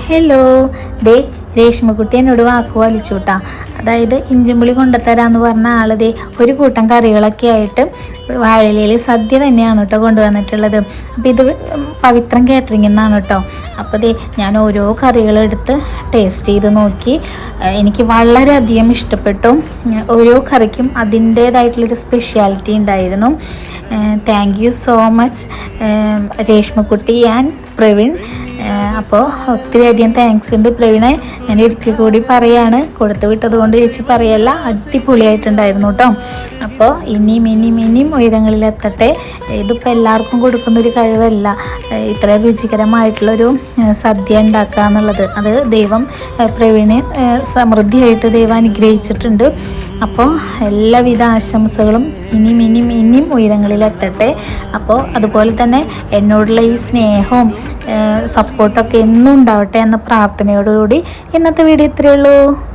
Hello, ദേ രേഷ്മക്കുട്ടി എന്നോട് വാക്ക് വലിച്ചൂട്ടാ. അതായത് ഇഞ്ചിമ്പുളി കൊണ്ടുത്തരാന്ന് പറഞ്ഞ ആൾ ദേ ഒരു കൂട്ടം കറികളൊക്കെ ആയിട്ട് വാഴയിലയിൽ സദ്യ തന്നെയാണ് കേട്ടോ കൊണ്ടുവന്നിട്ടുള്ളത്. അപ്പോൾ ഇത് പവിത്രം കാറ്ററിംഗിൽ നിന്നാണ് കേട്ടോ. അപ്പോൾ ദേ ഞാൻ ഓരോ കറികളെടുത്ത് ടേസ്റ്റ് ചെയ്ത് നോക്കി. എനിക്ക് വളരെയധികം ഇഷ്ടപ്പെട്ടു. ഓരോ കറിക്കും അതിൻ്റേതായിട്ടുള്ളൊരു സ്പെഷ്യാലിറ്റി ഉണ്ടായിരുന്നു. താങ്ക് യു സോ മച്ച് രേഷ്മക്കുട്ടി ആൻഡ് പ്രവീൺ. അപ്പോൾ ഒത്തിരി അധികം താങ്ക്സ് ഉണ്ട് പ്രവീണെ. ഞാൻ ഒരിക്കൽ കൂടി പറയാണ്, കൊടുത്തു വിട്ടത് കൊണ്ട് ചേച്ചി പറയല്ല, അടിപൊളിയായിട്ടുണ്ടായിരുന്നു കേട്ടോ. അപ്പോൾ ഇനിയും ഉയരങ്ങളിലെത്തട്ടെ. ഇതിപ്പോൾ എല്ലാവർക്കും കൊടുക്കുന്നൊരു കഴിവല്ല ഇത്ര രുചികരമായിട്ടുള്ളൊരു സദ്യ ഉണ്ടാക്കുക എന്നുള്ളത്. അത് ദൈവം പ്രവീണ് സമൃദ്ധിയായിട്ട് ദൈവം അനുഗ്രഹിച്ചിട്ടുണ്ട്. അപ്പോൾ എല്ലാവിധ ആശംസകളും ഇനിയും ഉയരങ്ങളിലെത്തട്ടെ. അപ്പോൾ അതുപോലെ തന്നെ എന്നോടുള്ള ഈ സ്നേഹവും സപ്പോർട്ടൊക്കെ എന്നും ഉണ്ടാവട്ടെ എന്ന പ്രാർത്ഥനയോടുകൂടി ഇന്നത്തെ വീഡിയോ ഇത്രയേ ഉള്ളൂ.